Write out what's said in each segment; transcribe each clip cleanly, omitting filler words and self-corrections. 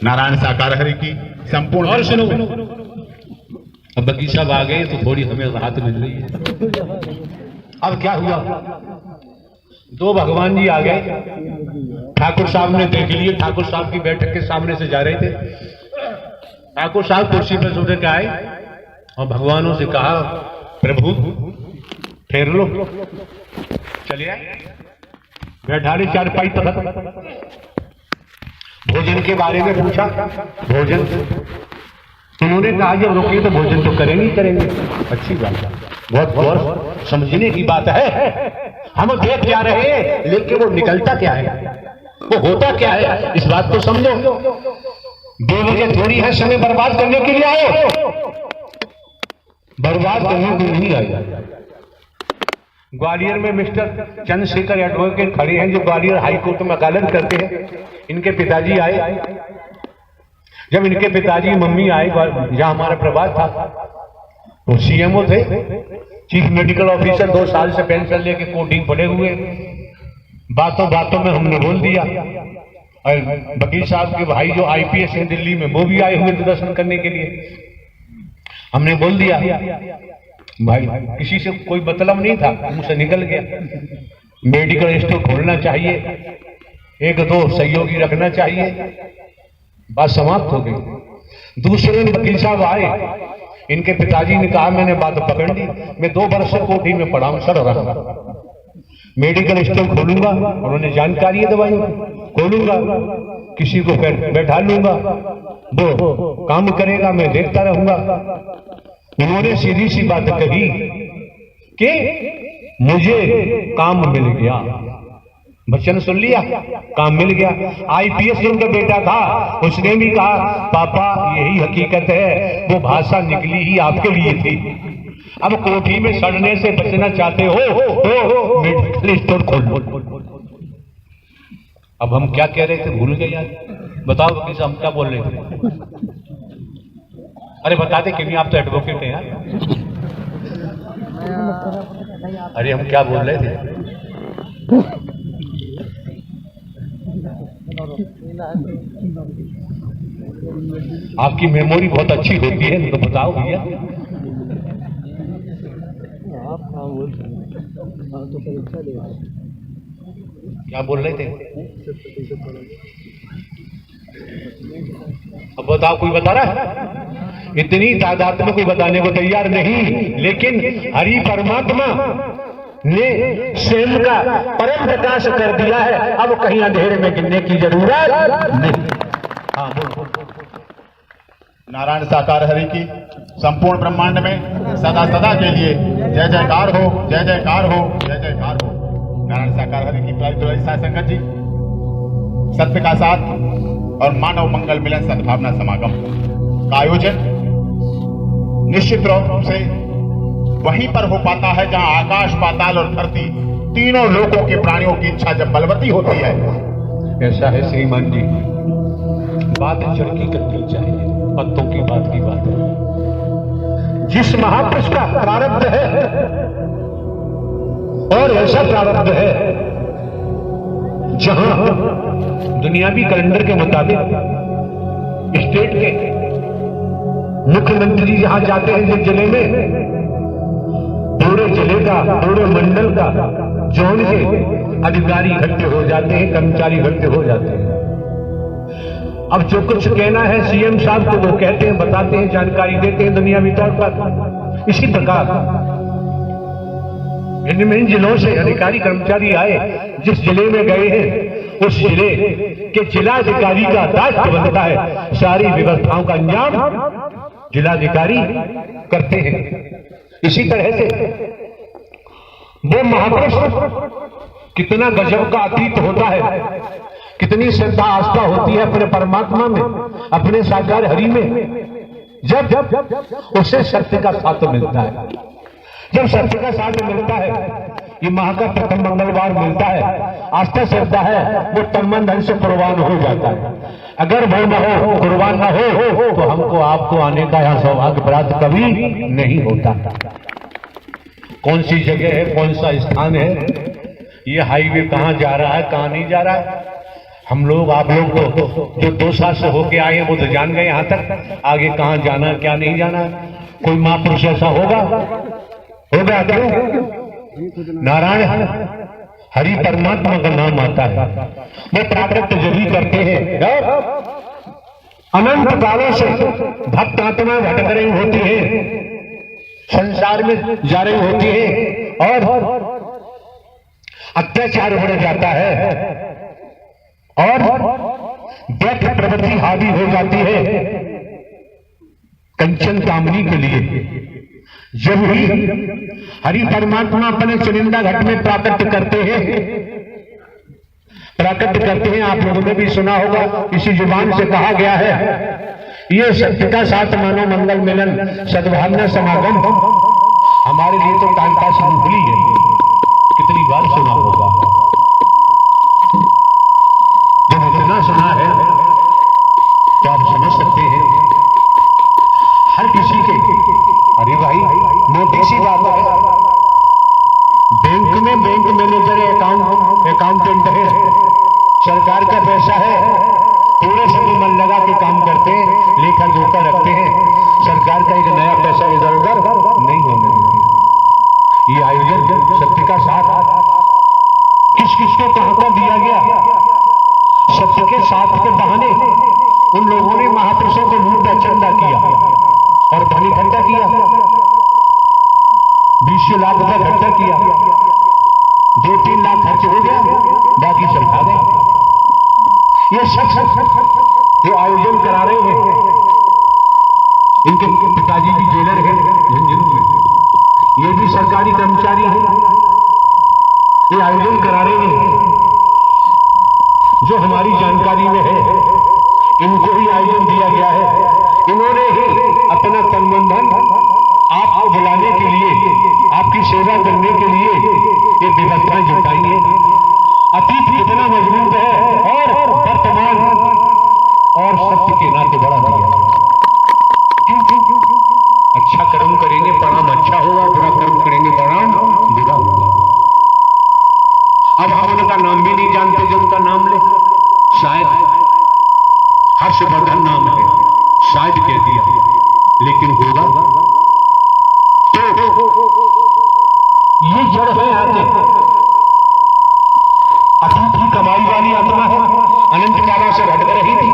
नारायण साकार हरि की संपूर्ण। और सुनो, अब वकील साहब आ गए तो थोड़ी हमें राहत मिल रही है। अब क्या हुआ, दो भगवान जी आ गए, ठाकुर साहब ने देख लिए, ठाकुर साहब की बैठक के सामने से जा रहे थे। ठाकुर साहब कुर्सी पर सुधर के आए और भगवानों से कहा, प्रभु फेर लो। चलिए बैठाले चारपाई तक। भोजन के बारे में पूछा, भोजन उन्होंने कहा जब रुके तो भोजन तो करेंगे ही करेंगे। अच्छी बात है, बहुत बहुत समझने की बात है। हम देख क्या रहे हैं, लेकिन वो निकलता क्या है, वो होता क्या है, इस बात को समझो। बेवजह थोड़ी है समय बर्बाद करने के लिए आए, बर्बाद करने को नहीं आए। ग्वालियर में मिस्टर चंद्रशेखर एडवोकेट खड़े हैं जो ग्वालियर हाई कोर्ट में वकालत करते हैं। इनके पिताजी आए, जब इनके पिताजी मम्मी आए, जहां हमारा प्रभात था, वो सीएमओ थे, चीफ मेडिकल ऑफिसर, 2 साल से पेंशन लेके कोठी पड़े हुए। बातों बातों में हमने बोल दिया, और वकील साहब के भाई जो आईपीएस हैं दिल्ली में, वो भी आए हुए दर्शन करने के लिए। हमने बोल दिया भाई, किसी से कोई मतलब नहीं था, मुंह से निकल गया, मेडिकल स्टोर खोलना चाहिए, 1-2 सहयोगी रखना चाहिए, बात समाप्त हो गई। दूसरे दिन वकील साहब आए, इनके पिताजी ने कहा, मैंने बात पकड़ ली, मैं 2 वर्ष से कोठी में पड़ा हूं, सड़ रहा, मेडिकल स्टोर खोलूंगा, उन्होंने जानकारी है दवाई खोलूंगा, किसी को बैठा लूंगा, वो काम करेगा, मैं देखता रहूंगा। उन्होंने सीधी सी बात कही कि मुझे काम मिल गया, वचन सुन लिया, काम मिल गया। आईपीएस जो उनका बेटा था, उसने भी कहा, पापा यही हकीकत है, वो भाषा निकली ही आपके लिए थी। अब कोठी में सड़ने से बचना चाहते हो तो मेडिकल स्टोर खोल लो। अब हम क्या कह रहे थे, भूल गए यार, बताओ किस हम क्या बोल रहे थे। अरे बताते क्यों नहीं, आप तो एडवोकेट हैं यार। अरे हम क्या बोल रहे थे, आपकी मेमोरी बहुत अच्छी होती है, तो बताओ भैया। क्या बोल रहे थे, अब बताओ, कोई बता रहा है? इतनी तादाद में कोई बताने को तैयार नहीं, लेकिन हरि परमात्मा ने स्वयं का परम प्रकाश कर दिया है, अब कहीं अंधेरे में गिरने की जरूरत नहीं। हाँ बोलो। नारायण साकार हरि की संपूर्ण ब्रह्मांड में सदा सदा के लिए जय जयकार हो, जय जयकार हो, जय जयकार हो। नारायण साकार हरि की प्यारी साथ संगत जी, सत्य का साथ और मानव मंगल मिलन सद्भावना समागम का आयोजन निश्चित रूप से वहीं पर हो पाता है जहां आकाश, पाताल और धरती तीनों लोकों के प्राणियों की इच्छा जब बलवती होती है। ऐसा है श्रीमान जी, बात जड़ की करनी चाहिए, पत्तों की बात है। जिस महापुरुष का प्रारब्ध है, और ऐसा प्रारब्ध है जहां दुनियावी कैलेंडर के मुताबिक स्टेट के मुख्यमंत्री जहां जाते हैं जिस जिले में, पूरे जिले का, पूरे मंडल का, जोन के अधिकारी इकट्ठे हो जाते हैं, कर्मचारी इकट्ठे हो जाते हैं। अब जो कुछ कहना है सीएम साहब को वो कहते हैं, बताते हैं, जानकारी देते हैं दुनियावी तौर पर। इसी प्रकार इन जिलों से अधिकारी कर्मचारी आए, जिस जिले में गए हैं उस जिले के जिलाधिकारी का दायित्व बनता है, सारी व्यवस्थाओं का अंजाम जिलाधिकारी करते हैं। इसी तरह से वो महापुरुष कितना गजब का अतीत होता है, कितनी श्रद्धा आस्था होती है अपने परमात्मा में, अपने साकार हरि में, जब उसे सत्य का साथ मिलता है। जब सत्य का साथ मिलता है, ये माह का प्रथम मंगलवार मिलता है, आस्था श्रद्धा है, वो तन मन धन से कुर्बान हो जाता है। अगर वो न हो, कुर्बान न हो तो हमको आपको आने का यहाँ सौभाग्य प्राप्त कभी नहीं होता। कौन सी जगह है, कौन सा स्थान है, ये हाईवे कहाँ जा रहा है, कहाँ नहीं जा रहा है, हम लोग आप लोग तो जो 2 साल से होके आए हैं वो तो जान गए यहाँ तक, आगे कहाँ जाना क्या नहीं जाना। कोई महापुरुष ऐसा होगा क्यों? नारायण हरि परमात्मा का नाम आता है, वो प्राकृत जो भी करते हैं। अनंत कालों से भक्त आत्मा भटक रही होती है, संसार में जा रही होती है और अत्याचार हो जाता है और व्यक्त प्रवृत्ति हावी हो जाती है कंचन कामनी के लिए। जब भी हरि परमात्मा अपने चुनिंदा घट में प्राकट करते हैं, आप लोगों ने भी सुना होगा, इसी जुबान से कहा गया है, ये सत्य का साथ मानो मंगल मिलन सद्भावना समागम। हमारे लिए तो टाइम पास भूली है, कितनी बार सुना होगा। जब इतना सुना है तो आप समझ सकते हैं हर किसी के, अरे भाई मोटी सी बात है, बैंक में बैंक मैनेजर अकाउंटेंट है, सरकार का पैसा है, पूरे समय मन लगा के काम करते हैं, लेखा जोखा रखते हैं, सरकार का एक नया पैसा इधर उधर नहीं होने देते। ये आयोजन सत्य का साथ किस किस को कहां पर दिया गया, सत्य के साथ के बहाने उन लोगों ने महापुरुषों को मुंह पे चंदा किया और धन इकट्ठा किया, 20 लाख रुपया इकट्ठा किया, 2-3 लाख खर्च हो गया, बाकी सब खा गए। ये सब जो आयोजन करा रहे हैं, इनके पिताजी भी जेलर हैं झुंझुनू में, ये भी सरकारी कर्मचारी हैं, ये आयोजन करा रहे हैं। जो हमारी जानकारी में है, इनको ही आयोजन दिया गया है, इन्होंने ही अपना तन मन धन आपको बुलाने के लिए, आपकी सेवा करने के लिए ये व्यवस्थाएं जुटाई है। अतीत कितना मजबूत है और वर्तमान और सत्य के नाते बढ़ा दिया। अच्छा कर्म करेंगे परिणाम अच्छा होगा, बुरा कर्म करेंगे परिणाम बुरा होगा। अब हम उनका नाम भी नहीं जानते, जो उनका नाम ले, शायद हर्षवर्धन नाम है, शायद कह दिया, लेकिन होगा तो ये जड़ है आगे। अतीत की कमाई वाली आत्मा है, अनंत कालों से भटक रही थी।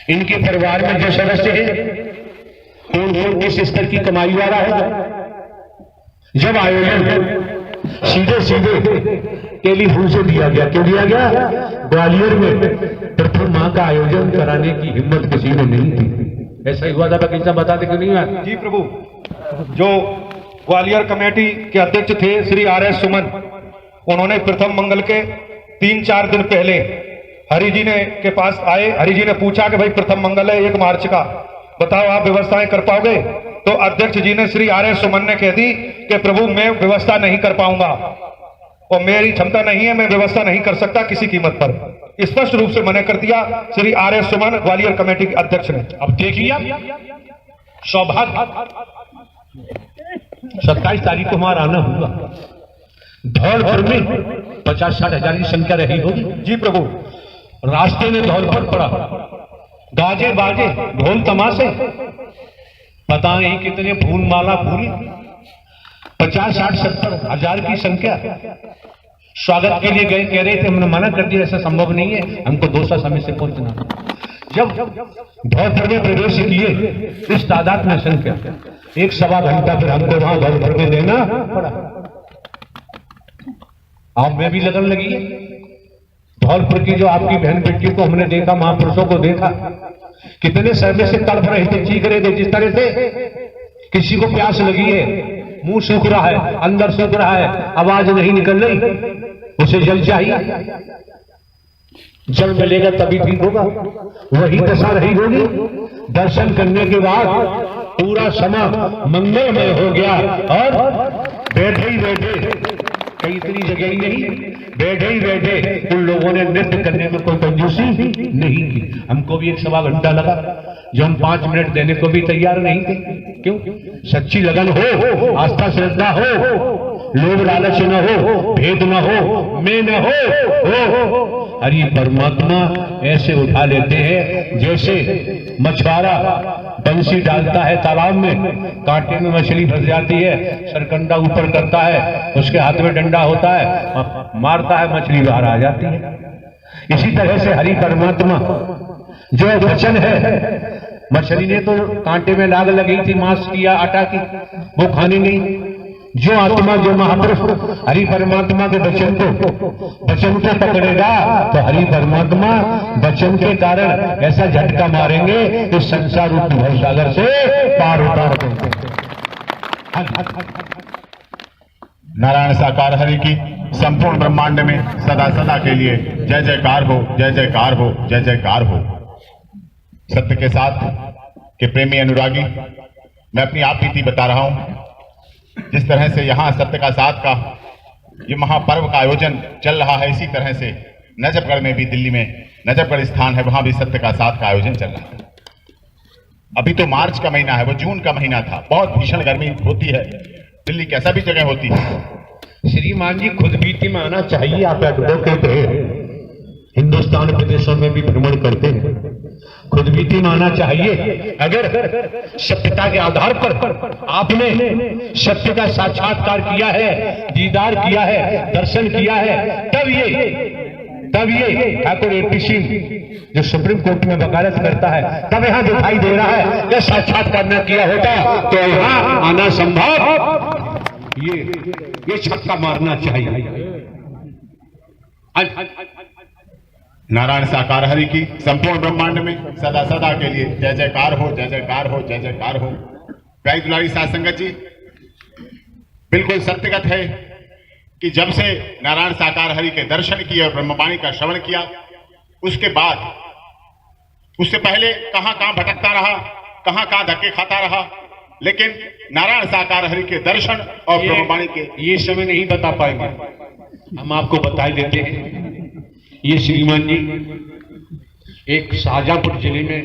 इनके परिवार में जो सदस्य है, कौन किस स्तर की कमाई वाला है। जब आयोजन सीधे टेलीफोन से दिया गया, क्यों दिया गया? ग्वालियर में प्रथम माह का आयोजन कराने की हिम्मत किसी ने नहीं थी। ऐसा ही हुआ था, किसी बताते क्यों नहीं हुआ? जी प्रभु, जो ग्वालियर कमेटी के अध्यक्ष थे श्री RS सुमन, उन्होंने प्रथम मंगल के 3-4 दिन पहले हरि जी ने के पास आए। हरि जी ने पूछा कि भाई प्रथम मंगल है 1 मार्च का, बताओ आप व्यवस्थाएं कर पाओगे? तो अध्यक्ष जी ने श्री RS सुमन ने कह दी कि प्रभु मैं व्यवस्था नहीं कर पाऊंगा और मेरी क्षमता नहीं है, मैं व्यवस्था नहीं कर सकता किसी कीमत पर। स्पष्ट रूप से मना कर दिया श्री RS सुमन ग्वालियर कमेटी के अध्यक्ष ने। अब देखिए सौभाग्य 27 तारीख को हमारा आना होगा। धौलपुर में 50-60 हजार की संख्या रही होगी। जी प्रभु, रास्ते में धौलपुर पड़ा, गाजे बाजे ढोल तमाशे, पता नहीं कितने फूल माला पूरी, 50-60-70 हजार की संख्या। स्वागत के लिए गए, कह रहे थे, हमने मना कर दिया, ऐसा संभव नहीं है, हमको 2 समय से पहुंचना। जब धौलपुर में प्रवेश किए इस तादाद में संख्या, 1-1.25 घंटा फिर हमको वहां धौलपुर में देना पड़ा। आप में भी लगन लगी है। धौलपुर की जो आपकी बहन बेटी को हमने देखा, महापुरुषों को देखा, कितने समय से तड़प रहे थे, चीख रहे थे, जिस तरह से किसी को प्यास लगी है, मुंह सूख रहा है, अंदर सूख रहा है, आवाज नहीं निकल रही, उसे जल चाहिए। जल मिलेगा तभी ठीक होगा। वही दशा रही होगी। दर्शन करने के बाद पूरा समय मंगलमय हो गया और बैठे ही बैठे, कहीं इतनी जगह ही नहीं, बैठे ही बैठे उन लोगों ने नृत्य करने में कोई कंजूसी नहीं की। हमको भी 1-1.25 घंटा लगा, जो हम 5 मिनट देने को भी तैयार नहीं थे। क्यों? सच्ची लगन हो, आस्था श्रद्धा हो, लोभ लालच न हो, भेद न हो, मैं न हो। हरि परमात्मा ऐसे उठा लेते हैं जैसे मछुआरा बंसी डालता है तालाब में, कांटे में मछली फंस जाती है, सरकंडा ऊपर करता है, उसके हाथ में डंडा होता है, मारता है, मछली बाहर आ जाती है। इसी तरह से हरि परमात्मा जो वचन है, मछली ने तो कांटे में लाग लगी थी मांस की या आटा की, वो खानी नहीं। जो आत्मा, जो महापुरुष हरि परमात्मा के वचन को पकड़ेगा तो हरि परमात्मा वचन के कारण ऐसा झटका मारेंगे कि संसार रूपी भवसागर से पार उतार देंगे। नारायण साकार हरि की संपूर्ण ब्रह्मांड में सदा सदा के लिए जय जयकार हो, जय जयकार हो, जय जयकार हो। सत्य के साथ के प्रेमी अनुरागी, मैं अपनी आप बीती बता रहा हूं। जिस तरह से यहाँ सत्य का साथ का ये महापर्व का आयोजन चल रहा है, इसी तरह से नजफगढ़ में भी, दिल्ली में नजफगढ़ स्थान है, वहां भी सत्य का साथ का आयोजन चल रहा है। अभी तो मार्च का महीना है, वो जून का महीना था, बहुत भीषण गर्मी होती है, दिल्ली कैसा भी जगह होती है। श्रीमान जी, खुद बीती में आना चाहिए। आप एडवोकेट हैं, हिंदुस्तान विदेशों में भी भ्रमण करते हैं, खुद बीती में आना चाहिए। अगर सत्यता के आधार पर आपने सत्य का साक्षात्कार किया है, दीदार किया है, दर्शन किया है, तब ये ठाकुर एपी सिंह जो सुप्रीम कोर्ट में वकालत करता है, तब यहाँ दिखाई दे रहा है कि साक्षात्कार न किया होता तो यहाँ आना संभव। ये छक्का मारना चाहिए। नारायण साकार हरि की संपूर्ण ब्रह्मांड में सदा सदा के लिए जय जयकार हो, जय जयकार हो, जय जयकार हो। प्यारी दुलारी साध संगत जी, बिल्कुल सत्यगत है कि जब से नारायण साकार हरि के दर्शन किए और ब्रह्मवाणी का श्रवण किया, उसके बाद उससे पहले कहां कहां भटकता रहा, कहां कहां धक्के खाता रहा, लेकिन नारायण साकार हरि के दर्शन और ब्रह्मवाणी के ये समय नहीं बता पाएंगे, हम आपको बता देते हैं। ये श्रीमान जी एक शाहजहांपुर जिले में